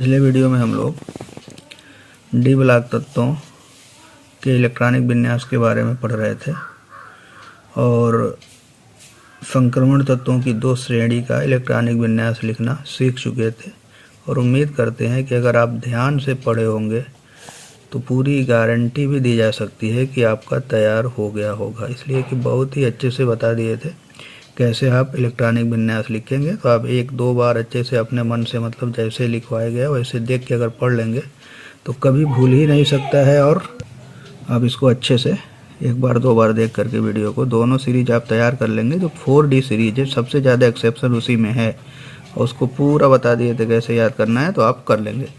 पिछले वीडियो में हम लोग डी ब्लॉक तत्वों के इलेक्ट्रॉनिक विन्यास के बारे में पढ़ रहे थे और संक्रमण तत्वों की दो श्रेणी का इलेक्ट्रॉनिक विन्यास लिखना सीख चुके थे और उम्मीद करते हैं कि अगर आप ध्यान से पढ़े होंगे तो पूरी गारंटी भी दी जा सकती है कि आपका तैयार हो गया होगा, इसलिए कि बहुत ही अच्छे से बता दिए थे कैसे आप इलेक्ट्रॉनिक विन्यास लिखेंगे। तो आप एक दो बार अच्छे से अपने मन से, मतलब जैसे लिखवाया गया वैसे देख के अगर पढ़ लेंगे तो कभी भूल ही नहीं सकता है। और आप इसको अच्छे से एक बार दो बार देख करके वीडियो को दोनों सीरीज आप तैयार कर लेंगे। जो 4D सीरीज है सबसे ज़्यादा एक्सेप्शन उसी में है और उसको पूरा बता दिए थे कैसे याद करना है, तो आप कर लेंगे।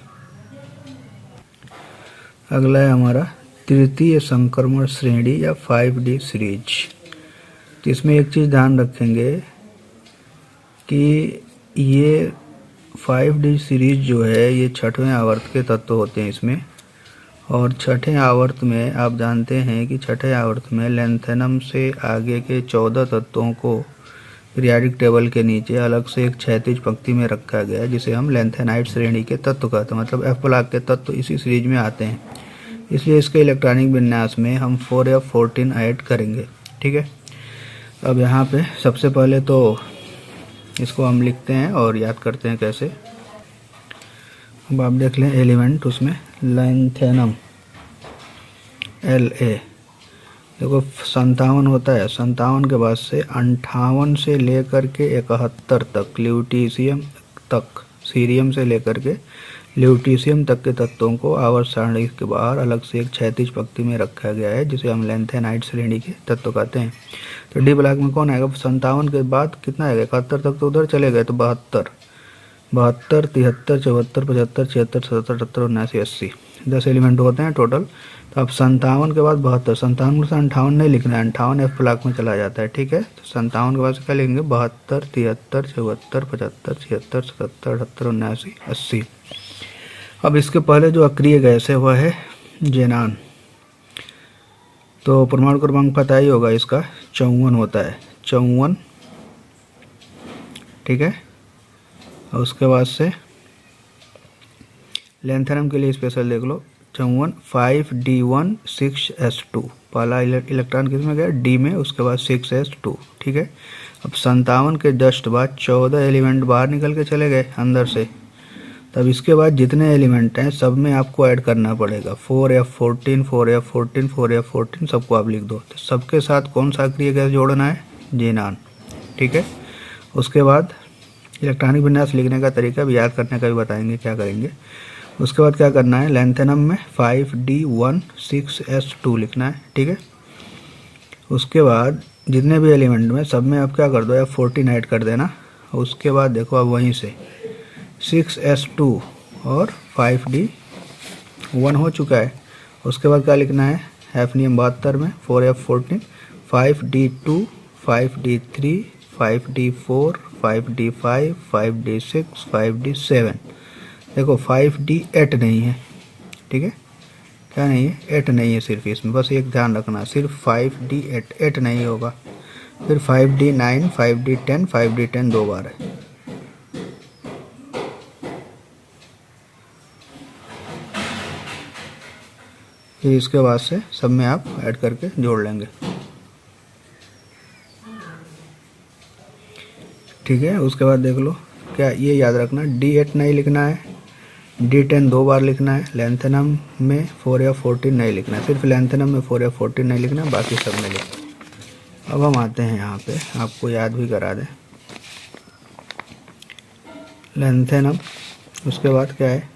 अगला है हमारा तृतीय संक्रमण श्रेणी या 5D सीरीज। तो इसमें एक चीज़ ध्यान रखेंगे कि ये 5D सीरीज जो है ये छठवें आवर्त के तत्व होते हैं इसमें। और छठे आवर्त में आप जानते हैं कि छठे आवर्त में लैंथेनम से आगे के 14 तत्वों को पीरियाडिक टेबल के नीचे अलग से एक क्षैतिज पंक्ति में रखा गया है, जिसे हम लैंथेनाइट श्रेणी के तत्व कहते हैं। मतलब एफ ब्लॉक के तत्व इसी सीरीज में आते हैं, इसलिए इसके इलेक्ट्रॉनिक विन्यास में हम 4F14 ऐड करेंगे। ठीक है, अब यहाँ पे सबसे पहले तो इसको हम लिखते हैं और याद करते हैं कैसे। अब आप देख लें एलिमेंट, उसमें लैंथेनम LA देखो 57 होता है, 57 के बाद से 58 से लेकर के 71 तक ल्यूटीशियम तक, सीरियम से लेकर के ल्यूटीशियम तक के तत्वों को आवर्त सारणी के बाहर अलग से एक क्षैतिज पंक्ति में रखा गया है, जिसे हम लैंथेनाइट श्रेणी के तत्व कहते हैं। तो डी ब्लॉक में कौन आएगा? 57 के बाद कितना आएगा? 71 तक तो उधर चले गए, तो 72, 73, 74, 75, 76, 77, 78, 79, 80 10 एलिमेंट होते हैं टोटल। तो अब 57 के बाद 72, 57 से 58 नहीं लिखना है, 58 एफ ब्लॉक में चला जाता है। ठीक है, तो 57 के बाद क्या लिखेंगे? 72, 73, 74, 75, 76, 77, 78, 79, 80। अब इसके पहले जो अक्रिय गैस है वह है जेनान। तो परमाणु क्रमांक पता ही होगा इसका, 54 होता है, 54। ठीक है, और उसके बाद से लैंथेनम के लिए स्पेशल देख लो, 54 5D1 6S2। पहला इलेक्ट्रॉन किस में गया? डी में, उसके बाद 6S2। ठीक है, अब 57 के जस्ट बाद 14 एलिमेंट बाहर निकल के चले गए अंदर से। तब इसके बाद जितने एलिमेंट हैं सब में आपको ऐड करना पड़ेगा 4F14, 4F14, 4F14 सबको आप लिख दो। तो सबके साथ कौन सा अक्रिय गैस जोड़ना है? जेनान। ठीक है, उसके बाद इलेक्ट्रॉनिक विन्यास लिखने का तरीका भी याद करने का भी बताएंगे क्या करेंगे। उसके बाद क्या करना है? लैंथेनम में 5D1 6S2 लिखना है। ठीक है, उसके बाद जितने भी एलिमेंट में सब में आप क्या कर दो? F14 ऐड कर देना। उसके बाद देखो अब वहीं से 6S2 और 5D1 हो चुका है। उसके बाद क्या लिखना है? हैफनियम 72 में 4F14, 5D2, 5D3, 5D4, 5D5, 5D6, 5D7। देखो 5D8 नहीं है। ठीक है, क्या नहीं है? 8 नहीं है सिर्फ इसमें, बस एक ध्यान रखना, सिर्फ 5D8 8 नहीं होगा। फिर 5D9, 5D10, 5D10 दो बार है। फिर इसके बाद से सब में आप ऐड करके जोड़ लेंगे। ठीक है, उसके बाद देख लो, क्या ये याद रखना, D8 नहीं लिखना है, D10 दो बार लिखना है। लैंथेनम में 4F14 नहीं लिखना है, सिर्फ लैंथेनम में 4F14 नहीं लिखना, बाकी सब में लिखना। अब हम आते हैं यहाँ पे, आपको याद भी करा दें लैंथेनम। उसके बाद क्या है?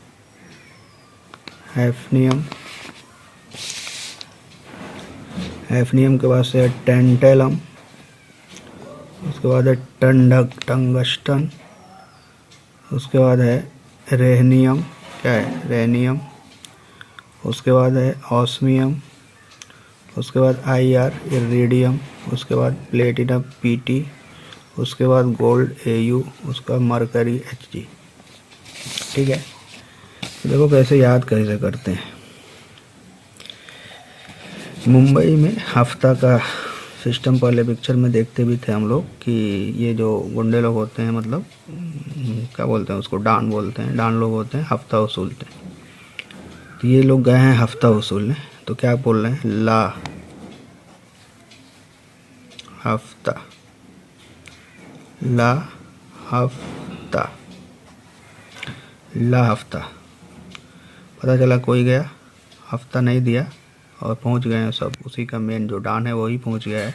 हैफनियम, हैफनियम के बाद से टेंटेलम, उसके बाद है टंगस्टन, उसके बाद है रेहनियम, क्या है? रेहनियम। उसके बाद है ऑस्मियम, उसके बाद IR इरिडियम, उसके बाद प्लेटिनम PT, उसके बाद गोल्ड AU, उसका मरकरी Hg। ठीक है, तो देखो कैसे याद कैसे करते हैं। मुंबई में हफ्ता का सिस्टम पहले पिक्चर में देखते भी थे हम लोग कि ये जो गुंडे लोग होते हैं, मतलब क्या बोलते हैं उसको, डान बोलते हैं। डान लोग होते हैं हफ्ता वसूलते हैं। तो ये लोग गए हैं हफ्ता वसूलने, तो क्या बोल रहे हैं, ला हफ्ता, ला हफ्ता, ला हफ्ता। पता चला कोई गया, हफ्ता नहीं दिया और पहुंच गए हैं सब, उसी का मेन जो डान है वही पहुंच गया है।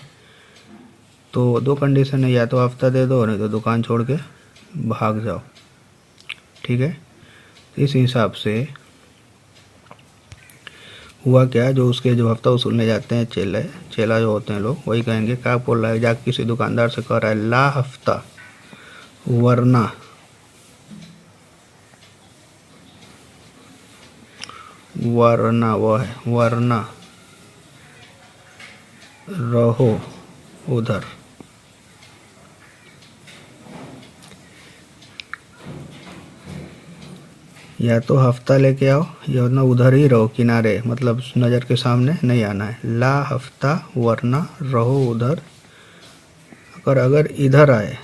तो दो कंडीशन है, या तो हफ्ता दे दो नहीं तो दुकान छोड़ के भाग जाओ। ठीक है, इस हिसाब से हुआ क्या, जो उसके जो हफ्ता वसूलने जाते हैं चेला जो होते हैं लोग, वही कहेंगे क्या बोल रहा है, जाके किसी दुकानदार से कह रहा है ला हफ्ता वरना वो है वरना रहो उधर। या तो हफ्ता लेके आओ या ना उधर ही रहो, किनारे, मतलब नज़र के सामने नहीं आना है। ला हफ्ता वरना रहो उधर। अगर इधर आए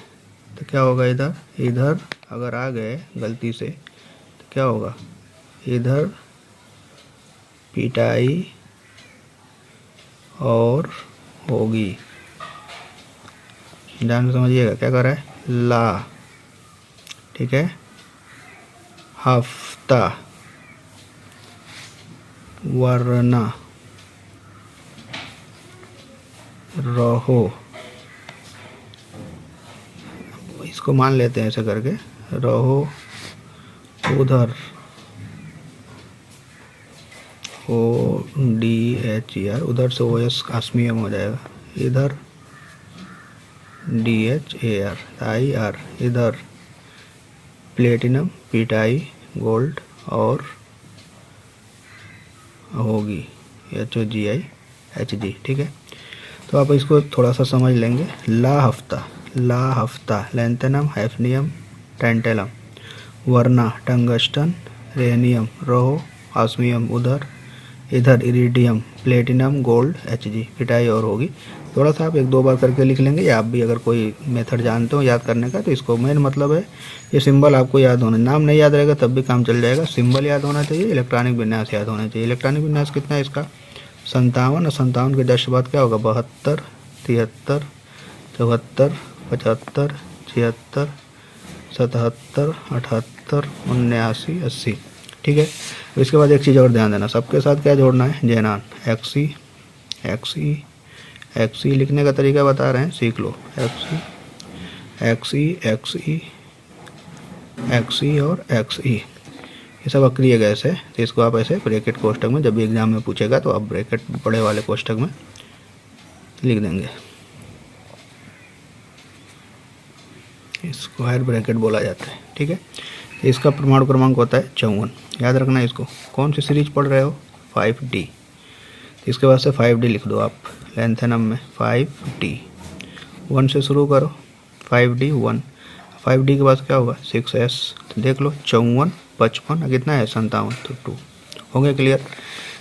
तो क्या होगा, इधर अगर आ गए गलती से तो क्या होगा, इधर पिटाई और होगी। ध्यान से समझिएगा क्या कर रहा है, ला, ठीक है, हफ्ता वरना रहो, इसको मान लेते हैं ऐसे करके, रहो उधर, ODHER, उधर से OS आसमीयम हो जाएगा, इधर DHAR IR, इधर प्लेटिनम पिटाई गोल्ड और होगी HOGI ठीक है। तो आप इसको थोड़ा सा समझ लेंगे। ला हफ्ता लैंथेनम हैफनियम टेंटेलम, वरना टंगस्टन रेनियम रहो ऑस्मियम उधर, इधर इरिडियम प्लेटिनम गोल्ड HG पिटाई और होगी। थोड़ा सा आप एक दो बार करके लिख लेंगे, या आप भी अगर कोई मेथड जानते हो याद करने का तो इसको, मेन मतलब है ये सिंबल आपको याद होना, नाम नहीं याद रहेगा तब भी काम चल जाएगा, सिंबल याद होना चाहिए, इलेक्ट्रॉनिक विन्यास याद होना चाहिए। इलेक्ट्रॉनिक विन्यास कितना है इसका, 57, और 57 के 10 बाद क्या होगा, 72, 73, 74, 75, 76, 77, 78, 79, 80। ठीक है। तो इसके बाद एक चीज़ और ध्यान देना, सबके साथ क्या जोड़ना है, जेनान XE लिखने का तरीका बता रहे हैं, सीख लो। XE और XE ये सब अक्रिय गैस है, तो इसको आप ऐसे ब्रैकेट कोष्टक में, जब भी एग्जाम में पूछेगा तो आप ब्रैकेट बड़े वाले कोष्टक में लिख देंगे, स्क्वायर ब्रैकेट बोला जाता है। ठीक है। इसका परमाणु क्रमांक होता है 54, याद रखना इसको। कौन सी सीरीज पढ़ रहे हो, 5D, इसके बाद से 5D लिख दो आप, लैंथेनम में 5D, 1 से शुरू करो, 5D 1, 5D के बाद क्या होगा 6S, तो देख लो 54, 55 कितना है 57, तो 2 हो गया क्लियर।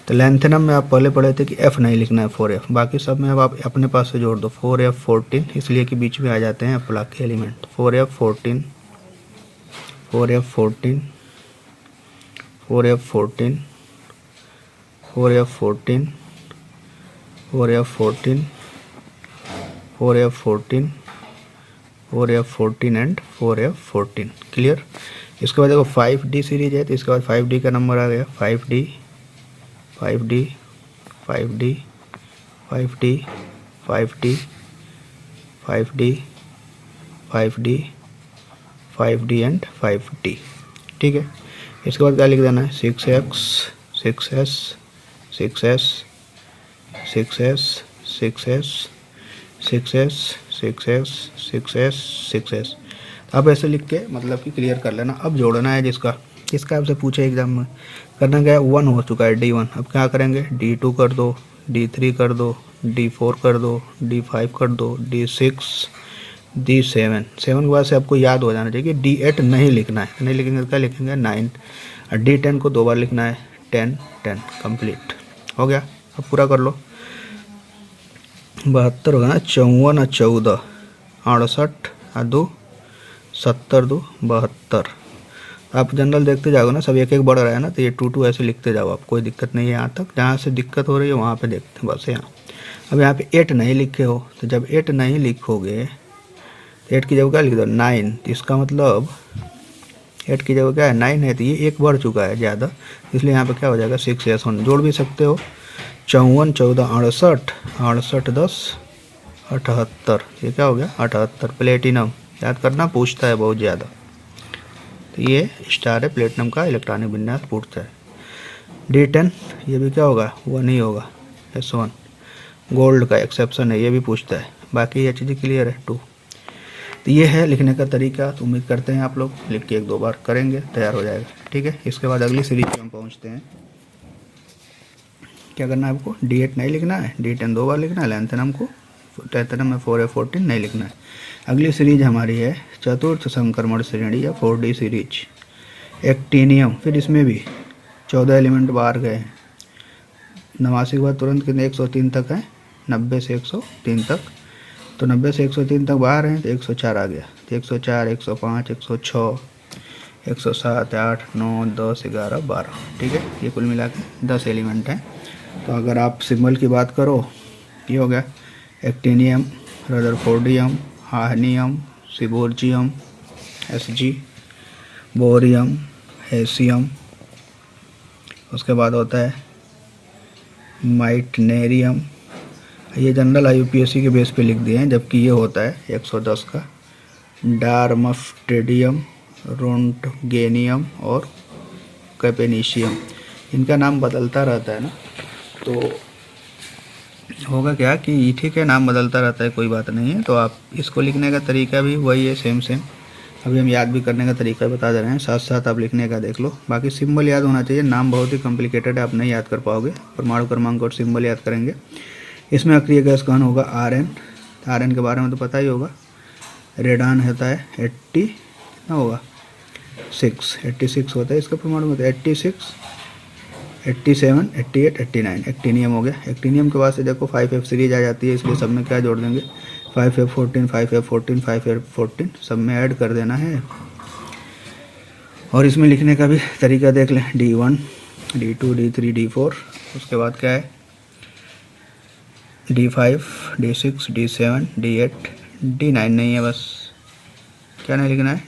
तो लैंथेनम में आप पहले पढ़े थे कि F नहीं लिखना है, 4F, बाकी सब में अब आप अपने पास से जोड़ दो, 4F 14, इसलिए कि बीच में आ जाते हैं प्लग के element, 4F 14, 4F 14, 4F 14, 4F 14, 4F 14, 4F 14, 4F 14 and 4F 14 clear. इसके बाद देखो 5D सीरीज है, तो इसके बाद 5D का नंबर आ गया, 5D 5D 5D 5D 5D 5D 5D 5D and 5D। ठीक है। इसके बाद क्या लिख देना है, 6X 6S 6S 6S 6S 6S 6S 6S 6S। अब ऐसे लिख के मतलब कि क्लियर कर लेना। अब जोड़ना है जिसका आपसे पूछे एग्जाम में, करना क्या है, 1 हो चुका है D1, अब क्या करेंगे, D2 कर दो, D3 कर दो, D4 कर दो, D5 कर दो, D6 D7, 7 के बाद से आपको याद हो जाना चाहिए कि D8 नहीं लिखना है, नहीं लिखेंगे तो क्या लिखेंगे 9, और D10 को 2 बार लिखना है, 10 10 कंप्लीट हो गया। अब पूरा कर लो, 72 होगा ना, 54 और 14 68 और 2 70 2 72। आप जनरल देखते जाओगे ना, सब एक एक बढ़ रहा है ना, तो ये 2 2 ऐसे लिखते जाओ आप, कोई दिक्कत नहीं है। यहाँ तक जहाँ से दिक्कत हो रही है वहाँ पे देखते हैं बस यहाँ। अब यहाँ पे 8 नहीं लिखे हो, तो जब 8 नहीं लिखोगे, 8 की जगह क्या लिख दो 9, तो इसका मतलब 8 की जगह क्या है 9 है, तो ये एक बढ़ चुका है ज़्यादा, इसलिए यहाँ पे क्या हो जाएगा 6S1। जोड़ भी सकते हो, 54 14 68 68 10 78, ये क्या हो गया 78। प्लेटिनम याद करना पूछता है बहुत ज़्यादा, तो ये स्टार है, प्लेटिनम का इलेक्ट्रॉनिक विन्यास पूछता है। D10 ये भी क्या होगा 1 ही होगा, S1। गोल्ड का एक्सेप्शन है, ये भी पूछता है। बाकी ये चीज़ें क्लियर है 2। तो ये है लिखने का तरीका। तो उम्मीद करते हैं आप लोग लिख के 1 2 बार करेंगे, तैयार हो जाएगा। ठीक है, इसके बाद अगली सीरीज पे हम पहुँचते हैं। क्या करना है आपको, D8 नहीं लिखना है, D10 2 बार लिखना है, लेंथेनम को टेथनम में 4F14 नहीं लिखना है। अगली सीरीज हमारी है चतुर्थ संक्रमण श्रेणी या 4D सीरीज, एक्टिनियम। फिर इसमें भी 14 एलिमेंट बाहर गए हैं। 89 के बाद तुरंत कितने 103 तक है, 90 से 103 तक, तो 90 से 103 तक बाहर हैं, तो 104 आ गया। तो 104 105 106 107 8 9 10 11 12। ठीक है, ये कुल मिला के 10 एलिमेंट हैं। तो अगर आप सिंबल की बात करो, ये हो गया एक्टिनियम, रदरफोर्डियम, हार्नियम, सिबोर्जियम Sg, बोरियम, हेसियम। उसके बाद होता है माइटनेरियम। ये जनरल IUPAC के बेस पे लिख दिए हैं, जबकि ये होता है 110 का। डार्मफ्टेडियम, रोंटगेनियम और कैपेनिशियम। इनका नाम बदलता रहता है ना, तो होगा क्या कि ठीक है नाम बदलता रहता है, कोई बात नहीं है। तो आप इसको लिखने का तरीका भी वही है, सेम। अभी हम याद भी करने का तरीका बता दे रहे हैं, साथ साथ आप लिखने का देख लो। बाकी सिंबल याद होना चाहिए, नाम बहुत ही कॉम्प्लिकेटेड है, आप नहीं याद कर पाओगे। परमाणु क्रमांक और सिंबल याद करेंगे। इसमें अक्रिय गैस कौन होगा, Rn। Rn के बारे में तो पता ही होगा। रेडान होता है 80, कितना होगा 86 होता है इसका परमाणु, होता है 86 87 88 89। एक्टिनियम हो गया। एक्टिनियम के बाद से देखो 5F सीरीज आ जाती है, इसलिए सब में क्या जोड़ देंगे 5F14 5F14 5F14, सब में ऐड कर देना है। और इसमें लिखने का भी तरीका देख लें, D1 D2 D3 D4। उसके बाद क्या है D5 D6 D7 D8 D9 नहीं है, बस क्या नहीं लिखना है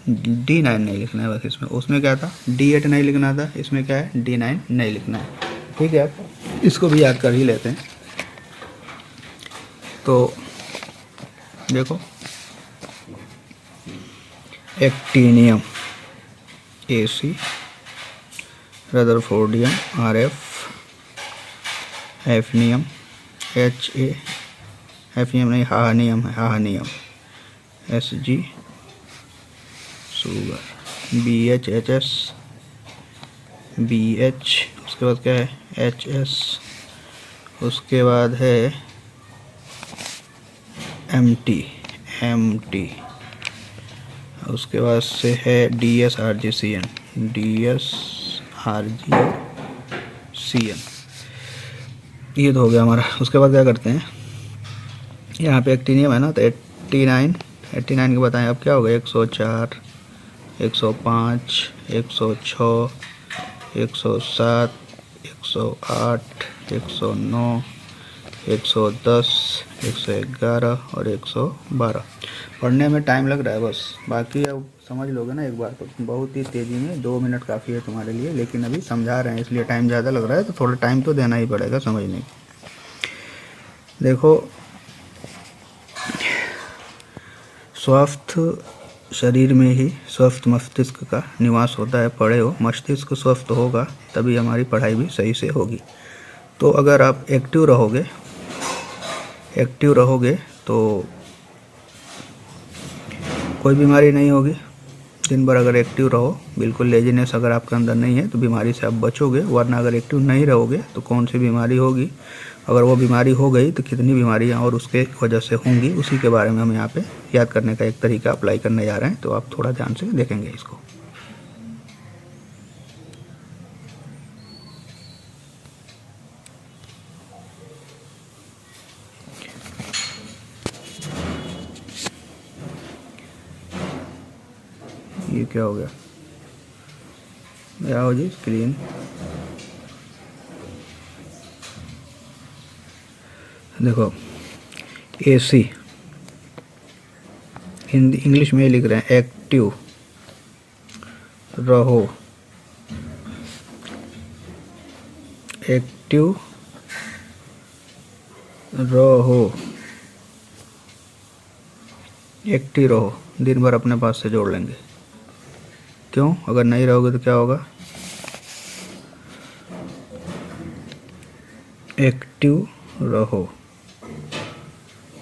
D9 नहीं लिखना है बस। इसमें उसमें क्या था D8 नहीं लिखना था, इसमें क्या है D9 नहीं लिखना है। ठीक है, इसको भी याद कर ही लेते हैं। तो देखो actinium AC, rutherfordium RF, hafnium HA, hafnium नहीं हार्नियम है, हार्नियम Sg, शुगर BHHS BH। उसके बाद क्या है HS। उसके बाद है MT। उसके बाद से है DSRGCN ये तो हो गया हमारा। उसके बाद क्या करते हैं, यहाँ पे एक्टिनियम है ना, तो 89 के बताएं अब क्या होगा 104 105 106 107 108 109 110 111 और 112। पढ़ने में टाइम लग रहा है बस, बाकी अब समझ लोगे ना एक बार तो बहुत ही तेज़ी में। 2 मिनट काफ़ी है तुम्हारे लिए, लेकिन अभी समझा रहे हैं इसलिए टाइम ज़्यादा लग रहा है, तो थोड़ा टाइम तो देना ही पड़ेगा समझने की। देखो स्वस्थ शरीर में ही स्वस्थ मस्तिष्क का निवास होता है। पढ़े हो, मस्तिष्क स्वस्थ होगा तभी हमारी पढ़ाई भी सही से होगी। तो अगर आप एक्टिव रहोगे तो कोई बीमारी नहीं होगी। दिन भर अगर एक्टिव रहो, बिल्कुल लेजीनेस अगर आपके अंदर नहीं है तो बीमारी से आप बचोगे, वरना अगर एक्टिव नहीं रहोगे तो कौन सी बीमारी होगी। अगर वो बीमारी हो गई तो कितनी बीमारियां और उसके वजह से होंगी, उसी के बारे में हम यहाँ पे याद करने का एक तरीका अप्लाई करने जा रहे हैं। तो आप थोड़ा ध्यान से देखेंगे इसको। क्या हो गया, आओ जी स्क्रीन। देखो AC हिंदी इंग्लिश में लिख रहे हैं, एक्टिव रहो, एक्टिव रहो, एक्टिव रहो, दिन भर अपने पास से जोड़ लेंगे। क्यों, अगर नहीं रहोगे तो क्या होगा, एक्टिव रहो,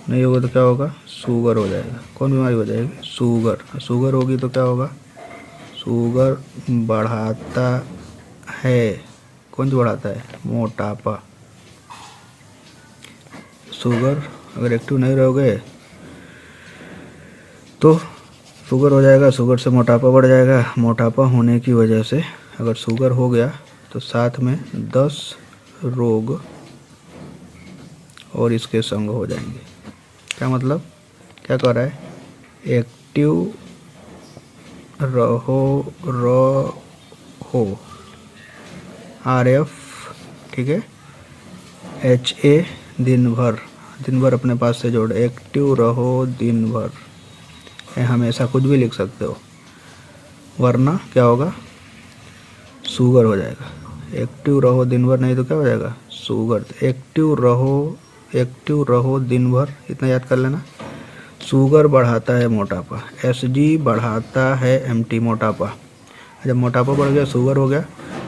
नहीं होगा तो क्या होगा, शुगर हो जाएगा। कौन बीमारी हो जाएगी, शुगर। शुगर होगी तो क्या होगा, शुगर बढ़ाता है, कौन सी बढ़ाता है, मोटापा। शुगर, अगर एक्टिव नहीं रहोगे तो शुगर हो जाएगा, शुगर से मोटापा बढ़ जाएगा, मोटापा होने की वजह से अगर शुगर हो गया तो साथ में 10 रोग और इसके संग हो जाएंगे। क्या मतलब, क्या कर रहा है, एक्टिव रहो, RF, ठीक है, HA, दिन भर अपने पास से जोड़, एक्टिव रहो दिन भर, हमेशा कुछ भी लिख सकते हो, वरना क्या होगा, शुगर हो जाएगा। एक्टिव रहो दिन भर, नहीं तो क्या हो जाएगा, शुगर। एक्टिव रहो दिन भर, इतना याद कर लेना। शुगर बढ़ाता है मोटापा, SG बढ़ाता है MT मोटापा। जब मोटापा बढ़ गया, शुगर हो गया,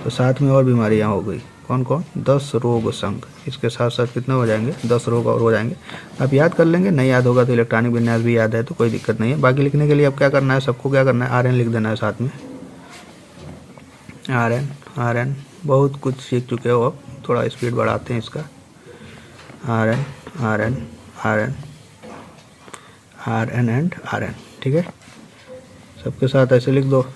तो साथ में और बीमारियां हो गई। कौन कौन, 10 रोग संग, इसके साथ साथ कितने हो जाएंगे, 10 रोग और हो जाएंगे। आप याद कर लेंगे, नहीं याद होगा तो इलेक्ट्रॉनिक विन्यास भी याद है तो कोई दिक्कत नहीं है। बाकी लिखने के लिए अब क्या करना है, सबको क्या करना है, RN लिख देना है साथ में, RN। बहुत कुछ सीख चुके हो, अब थोड़ा स्पीड बढ़ाते हैं इसका, RN एंड RN, ठीक है, सबके साथ ऐसे लिख दो।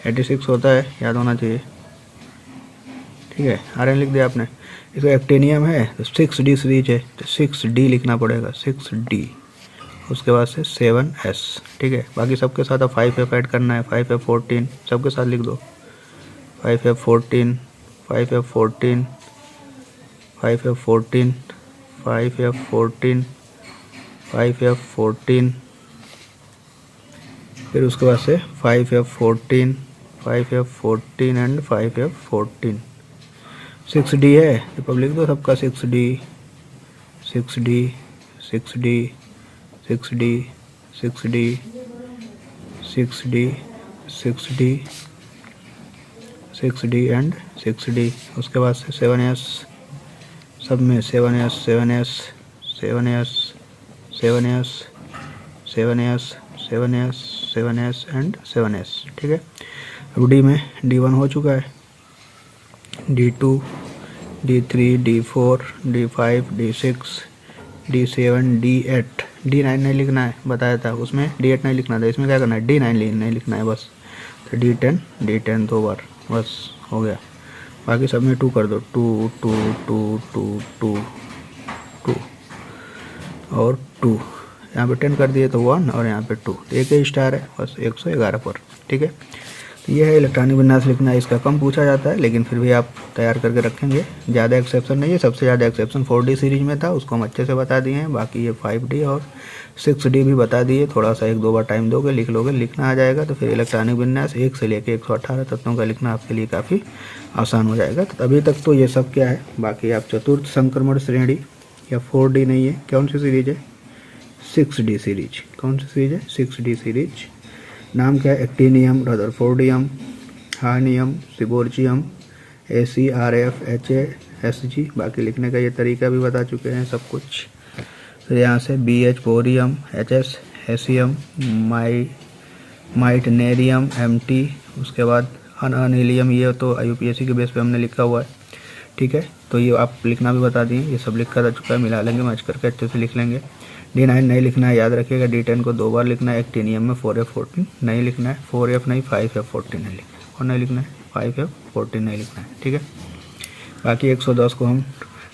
$86 होता है, याद होना चाहिए, ठीक है। RN लिख दिया आपने। इसका एक्टिनियम है तो 6D सीरीज है तो 6D लिखना पड़ेगा, 6D, उसके बाद से 7S, ठीक है। बाकी सबके साथ अब 5F ऐड करना है, 5F14 सबके साथ लिख दो, 5F14 5F14 5F14 5F14 5F14, फिर उसके बाद से 5F14 5F14 and 5F14। 6D है तो अब लिख दो सबका, 6D 6D 6D 6D 6D 6D 6D 6D and 6D। उसके बाद से 7S, सब में 7S 7S 7S 7S 7S 7S 7S and 7S, ठीक है। अब D में D1 हो चुका है, D2 D3 D4 D5 D6 D7 D8 D9 नहीं लिखना है, बताया था उसमें, D8 नहीं लिखना था, इसमें क्या करना है, D9 नहीं लिखना है बस। तो D10 दो बार बस हो गया। बाकी सब में 2 कर दो, 2 2 2 2 2 2 और 2, यहाँ पे 10 कर दिए तो 1 और यहाँ पे 2, एक ही स्टार है बस 111 पर, ठीक है। तो ये है इलेक्ट्रॉनिक विन्यास लिखना, इसका कम पूछा जाता है लेकिन फिर भी आप तैयार करके रखेंगे, ज़्यादा एक्सेप्शन नहीं है। सबसे ज़्यादा एक्सेप्शन 4D सीरीज में था, उसको हम अच्छे से बता दिए हैं। बाकी ये 5D और 6D भी बता दिए, थोड़ा सा 1-2 बार टाइम दोगे, लिख लोगे, लिखना आ जाएगा तो फिर इलेक्ट्रॉनिक विन्यास 1 से लेकर 118 तत्वों का लिखना आपके लिए काफ़ी आसान हो जाएगा। तो अभी तक तो ये सब क्या है, बाकी आप चतुर्थ संक्रमण श्रेणी या 4D नहीं है, कौन सी सीरीज है, 6D सीरीज। कौन सी सीरीज है, 6D सीरीज। नाम क्या है, actinium, rutherfordium, hahnium, seaborgium, ACRF, HA, SG। बाकी लिखने का ये तरीका भी बता चुके हैं सब कुछ। फिर यहाँ से BH, बोरियम, HS, हेसियम, माइटनेरियम, MT, उसके बाद अनहीलियम, ये तो UPSC के बेस पे हमने लिखा हुआ है, ठीक है। तो ये आप लिखना भी बता दिए, ये सब लिखा जा चुका है, मिला लेंगे, मैच करके अच्छे से लिख लेंगे। D9 नहीं लिखना है, याद रखिएगा। D10 को 2 बार लिखना है, एक्टिनियम में 4F14 नहीं लिखना है, 4F नहीं 5F14 नहीं लिखना है, और नहीं लिखना है 5F14 नहीं लिखना है, ठीक है। बाकी 110 को हम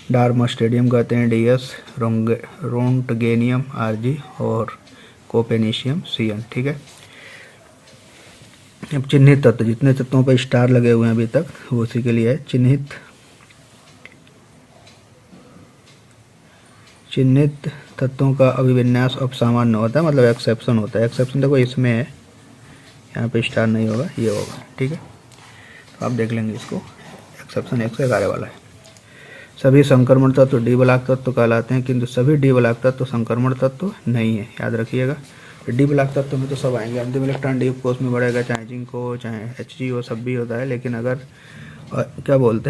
डार्मा स्टेडियम कहते हैं DS, रोंटगेनियम RG और कोपेनिशियम CN। ठीक है, अब चिन्हित तत्व, जितने तत्वों पर स्टार लगे हुए हैं अभी तक वो उसी के लिए है। चिन्हित तत्वों का अभिविन्यास अपसामान्य होता है, मतलब एक्सेप्शन होता है। एक्सेप्शन देखो इसमें है, यहाँ पे स्टार नहीं होगा, ये होगा। ठीक है, तो आप देख लेंगे इसको, एक्सेप्शन 111 वाला है। सभी संक्रमण तत्व डी ब्लॉक तत्व कहलाते हैं, किंतु सभी डी ब्लॉक तत्व संक्रमण तत्व नहीं है, याद रखिएगा। डी ब्लॉक तत्व में तो सब आएंगे, अंतिम इलेक्ट्रॉन डी कोष में बढ़ेगा, चाहे जिंक हो चाहे Hg सब भी होता है। लेकिन अगर क्या बोलते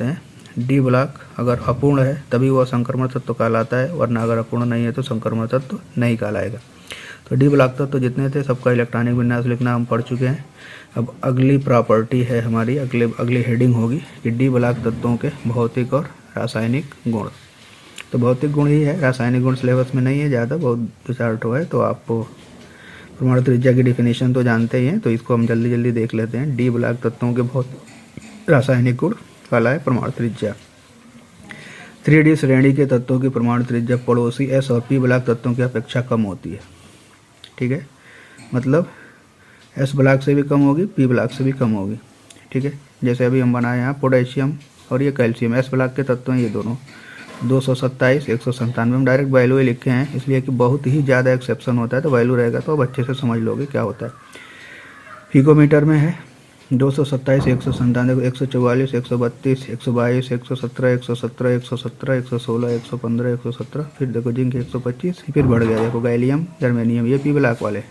हैं डी ब्लॉक अगर अपूर्ण है तभी वह संक्रमण तत्व कहलाता है, वरना अगर अपूर्ण नहीं है तो संक्रमण तत्व नहीं कहलाएगा। तो डी ब्लॉक तत्व जितने थे सबका इलेक्ट्रॉनिक विन्यास लिखना हम पढ़ चुके हैं। अब अगली प्रॉपर्टी है हमारी, अगली हेडिंग होगी कि डी ब्लॉक तत्वों के भौतिक और रासायनिक गुण। तो भौतिक गुण ही है, रासायनिक गुण सिलेबस में नहीं है ज़्यादा, बहुत 2-4 ठो है। तो आप परमाणु त्रिज्या की डिफिनेशन तो जानते ही हैं, तो इसको हम जल्दी जल्दी देख लेते हैं। डी ब्लॉक तत्वों के भौतिक रासायनिक गुण वाला है परमाणु त्रिज्या। 3D श्रेणी के तत्वों की परमाणु त्रिज्या पड़ोसी S और P ब्लॉक तत्वों की अपेक्षा कम होती है। ठीक है, मतलब S ब्लॉक से भी कम होगी, P ब्लॉक से भी कम होगी। ठीक है, जैसे अभी हम बनाए यहाँ पोटेशियम और ये कैल्शियम S ब्लॉक के तत्व हैं ये दोनों। 227, 197 हम डायरेक्ट वैल्यू ही लिखे हैं, इसलिए कि बहुत ही ज़्यादा एक्सेप्शन होता है तो वैल्यू रहेगा तो अब अच्छे से समझ लोगे क्या होता है। पिकोमीटर में है 227, 197, 144, 132, 122, 117, 117, 117, 116, 115, 117, फिर देखो जिंक 125, फिर बढ़ गया देखो गैलियम, जर्मेनियम, ये P ब्लॉक वाले,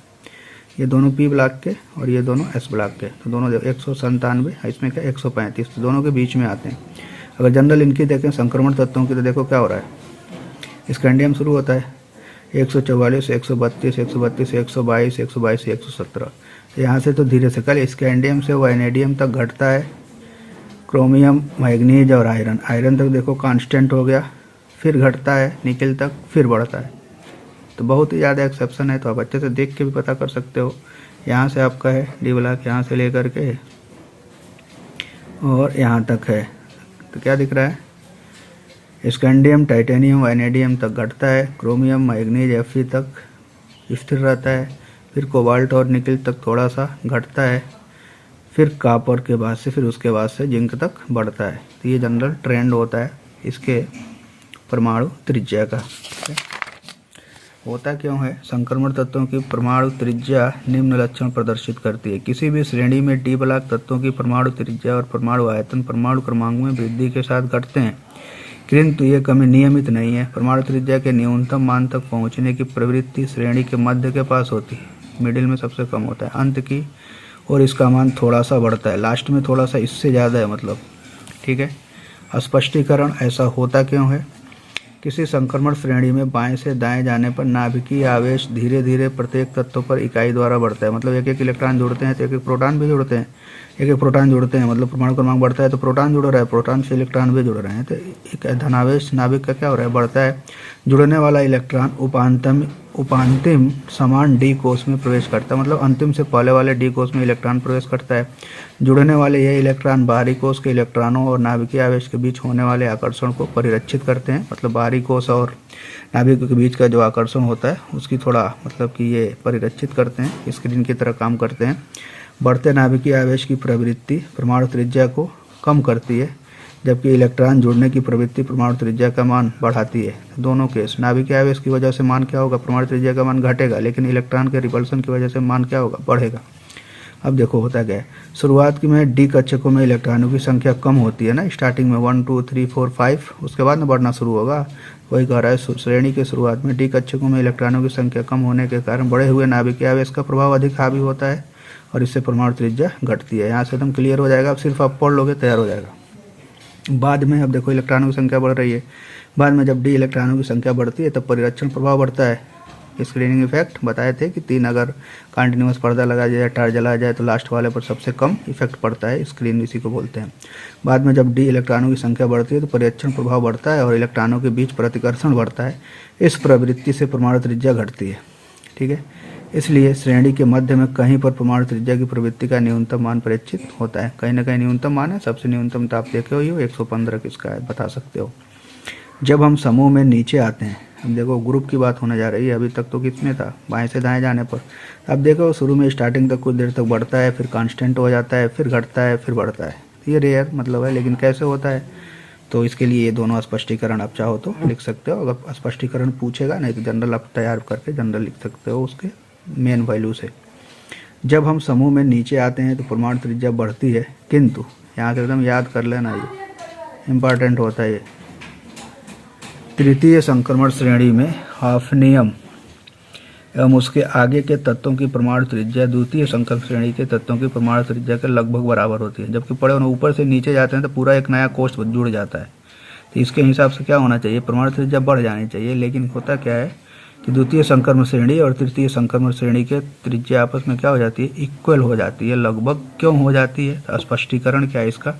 ये दोनों P ब्लॉक के और ये दोनों S ब्लॉक के। तो दोनों 197, इसमें क्या 135, तो दोनों के बीच में आते हैं। अगर जनरल इनकी देखें संक्रमण तत्वों की, तो देखो क्या हो रहा है, स्कैंडियम शुरू होता है 144, 132, 132, 122, 122, 117, यहाँ से तो धीरे से कल स्कैंडियम से वाइनेडियम तक घटता है। क्रोमियम, मैग्नीज और आयरन तक देखो कांस्टेंट हो गया, फिर घटता है निकल तक, फिर बढ़ता है। तो बहुत ही ज़्यादा एक्सेप्शन है, तो आप अच्छे से देख के भी पता कर सकते हो। यहाँ से आपका है डी ब्लॉक, यहाँ से लेकर के और यहाँ तक है, तो क्या दिख रहा है, स्कैंडियम, टाइटेनियम, वाइनेडियम तक घटता है, क्रोमियम, मैग्नीज, Fe तक स्थिर रहता है, फिर कोबाल्ट और निकल तक थोड़ा सा घटता है, फिर कॉपर के बाद से, फिर उसके बाद से जिंक तक बढ़ता है। तो ये जनरल ट्रेंड होता है इसके परमाणु त्रिज्या का। होता क्यों है, संक्रमण तत्वों की परमाणु त्रिज्या निम्न लक्षण प्रदर्शित करती है। किसी भी श्रेणी में डी ब्लॉक तत्वों की परमाणु त्रिज्या और परमाणु आयतन परमाणु क्रमांक में वृद्धि के साथ घटते हैं, किंतु ये कमी नियमित नहीं है। परमाणु त्रिज्या के न्यूनतम मान तक पहुंचने की प्रवृत्ति श्रेणी के मध्य के पास होती है, मिडिल में सबसे कम होता है, अंत की और इसका मान थोड़ा सा बढ़ता है, लास्ट में थोड़ा सा इससे ज़्यादा है मतलब। ठीक है, स्पष्टीकरण, ऐसा होता क्यों है, किसी संक्रमण श्रेणी में बाएं से दाएं जाने पर नाभिकीय आवेश धीरे धीरे प्रत्येक तत्व पर इकाई द्वारा बढ़ता है। मतलब एक एक इलेक्ट्रॉन जुड़ते हैं तो एक एक प्रोटॉन भी जुड़ते हैं, एक एक प्रोटॉन जुड़ते हैं, मतलब परमाणु क्रमांक बढ़ता है तो प्रोटॉन जुड़ रहा है, प्रोटॉन से इलेक्ट्रॉन भी जुड़ रहे हैं, तो एक धनावेश नाभिक का क्या हो रहा है, बढ़ता है। जुड़ने वाला इलेक्ट्रॉन उपांतिम समान डी कोष में प्रवेश करता है, मतलब अंतिम से पहले वाले डी कोष में इलेक्ट्रॉन प्रवेश करता है। जुड़ने वाले ये इलेक्ट्रॉन बाहरी कोष के इलेक्ट्रॉनों और नाभिकीय आवेश के बीच होने वाले आकर्षण को परिरक्षित करते हैं, मतलब बाहरी कोष और नाभिक के बीच का जो आकर्षण होता है उसकी थोड़ा मतलब कि ये परिरक्षित करते हैं, स्क्रीन की तरह काम करते हैं। बढ़ते नाभिकीय आवेश की प्रवृत्ति परमाणु त्रिज्या को कम करती है, जबकि इलेक्ट्रॉन जुड़ने की प्रवृत्ति परमाणु त्रिज्या का मान बढ़ाती है। दोनों केस, नाभिकीय आवेश की वजह से मान क्या होगा, परमाणु त्रिज्या का मान घटेगा, लेकिन इलेक्ट्रॉन के रिपल्सन की वजह से मान क्या होगा, बढ़ेगा। अब देखो होता क्या है, शुरुआत में डी कक्षकों में इलेक्ट्रॉनों की संख्या कम होती है ना, स्टार्टिंग में 1 2 3 4 5, उसके बाद में बढ़ना शुरू होगा। वही कह रहा है, श्रेणी के शुरुआत में डी कक्षकों में इलेक्ट्रॉनों की संख्या कम होने के कारण बढ़े हुए नाभिकीय आवेश का प्रभाव अधिक हावी होता है और इससे परमाणु त्रिज्या घटती है। यहाँ से एकदम क्लियर हो जाएगा, अब सिर्फ आप पढ़ लोगे तैयार हो जाएगा। बाद में अब देखो इलेक्ट्रॉनों की संख्या बढ़ रही है, बाद में जब डी इलेक्ट्रॉनों की संख्या बढ़ती है तब परिरक्षण प्रभाव बढ़ता है। स्क्रीनिंग इफेक्ट बताए थे कि 3 अगर कंटिन्यूस पर्दा लगा जाए, टार जला जाए तो लास्ट वाले पर सबसे कम इफेक्ट पड़ता है, स्क्रीन इसी को बोलते हैं। बाद में जब डी इलेक्ट्रॉनों की संख्या बढ़ती है तो परिरक्षण प्रभाव बढ़ता है और इलेक्ट्रॉनों के बीच प्रतिकर्षण बढ़ता है। इस प्रवृत्ति से परमाणु त्रिज्या घटती है। ठीक है, इसलिए श्रेणी के मध्य में कहीं पर परमाणु त्रिज्या की प्रवृत्ति का न्यूनतम मान परिचित होता है। कहीं ना कहीं न्यूनतम मान है। सबसे न्यूनतम तो आप देखे हो 115 किसका है, बता सकते हो। जब हम समूह में नीचे आते हैं, अब देखो ग्रुप की बात होने जा रही है। अभी तक तो किसमें था, बाएं से दाएं जाने पर। अब देखो शुरू में स्टार्टिंग तक कुछ देर तक बढ़ता है, फिर कांस्टेंट हो जाता है, फिर घटता है, फिर बढ़ता है। ये रेयर मतलब है, लेकिन कैसे होता है तो इसके लिए ये दोनों स्पष्टीकरण आप चाहो तो लिख सकते हो। अगर स्पष्टीकरण पूछेगा, नहीं तो जनरल आप तैयार करके जनरल लिख सकते हो उसके मेन वैल्यू से। जब हम समूह में नीचे आते हैं तो परमाणु त्रिज्या बढ़ती है, किंतु यहाँ से एकदम याद कर लेना, ये इम्पॉर्टेंट होता है। ये तृतीय संक्रमण श्रेणी में हाफनियम एवं उसके आगे के तत्वों की परमाणु त्रिज्या द्वितीय संक्रमण श्रेणी के तत्वों की परमाणु त्रिज्या के लगभग बराबर होती है। जबकि पड़े ऊपर से नीचे जाते हैं तो पूरा एक नया कोष जुड़ जाता है। तो इसके हिसाब से क्या होना चाहिए, परमाणु त्रिज्या बढ़ जानी चाहिए। लेकिन होता क्या है कि द्वितीय संक्रमण श्रेणी और तृतीय संक्रमण श्रेणी के त्रिज्या आपस में क्या हो जाती है, इक्वल हो जाती है। लगभग क्यों हो जाती है, स्पष्टीकरण क्या है इसका।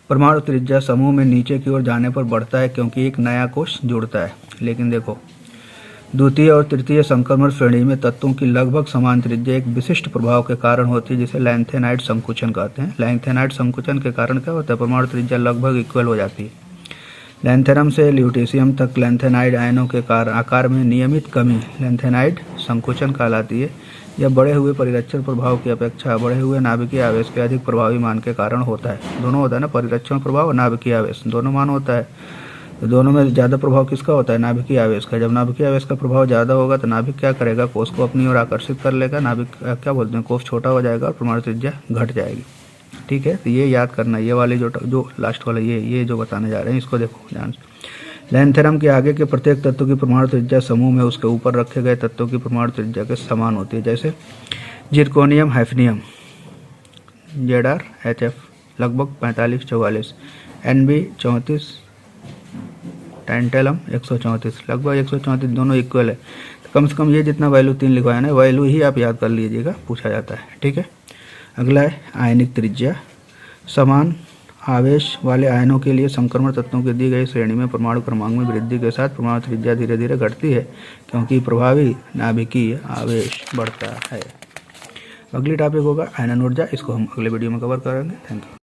परमाणु त्रिज्या समूह में नीचे की ओर जाने पर बढ़ता है क्योंकि एक नया कोष जुड़ता है। लेकिन देखो द्वितीय और तृतीय संक्रमण श्रेणी में तत्वों की लगभग समान त्रिज्या एक विशिष्ट प्रभाव के कारण होती है, जिसे लैंथेनाइड संकुचन कहते हैं। लैंथेनाइड संकुचन के कारण क्या होता है, परमाणु त्रिज्या लगभग इक्वल हो जाती है। लैंथेनम से ल्यूटेशियम तक लैंथेनाइड आयनों के आकार में नियमित कमी लैंथेनाइड संकुचन कहलाती है। यह बढ़े हुए परिरक्षण प्रभाव की अपेक्षा बढ़े हुए नाभिकीय आवेश के अधिक प्रभावी मान के कारण होता है। दोनों होता है ना, परिरक्षण प्रभाव और नाभिकीय आवेश दोनों मान होता है। तो दोनों में ज़्यादा प्रभाव किसका होता है, नाभिकीय आवेश का। जब नाभिकीय आवेश का प्रभाव ज़्यादा होगा तो नाभिक क्या करेगा, कोष को अपनी ओर आकर्षित कर लेगा। नाभिक क्या बोलते हैं, कोष छोटा हो जाएगा और परमाणु त्रिज्या घट जाएगी। ठीक है, तो ये याद करना। ये वाले जो लास्ट वाला ये जो बताने जा रहे हैं इसको देखो ध्यान से। लैंथेनम के आगे के प्रत्येक तत्व की परमाणु त्रिज्या समूह में उसके ऊपर रखे गए तत्वों की परमाणु त्रिज्या के समान होती है। जैसे जिरकोनियम हैफनियम ZrHf लगभग 45-44, Nb 34, टैंटेलम 134 लगभग 134, दोनों इक्वल है। तो कम से कम ये जितना वैल्यू 3 लिखवाया ना, वैल्यू ही आप याद कर लीजिएगा, पूछा जाता है। ठीक है, अगला है आयनिक त्रिज्या। समान आवेश वाले आयनों के लिए संक्रमण तत्वों की दी गई श्रेणी में परमाणु क्रमांक में वृद्धि के साथ परमाणु त्रिज्या धीरे धीरे घटती है क्योंकि प्रभावी नाभिकीय आवेश बढ़ता है। अगली टॉपिक होगा आयनन ऊर्जा। इसको हम अगले वीडियो में कवर करेंगे। Thank you.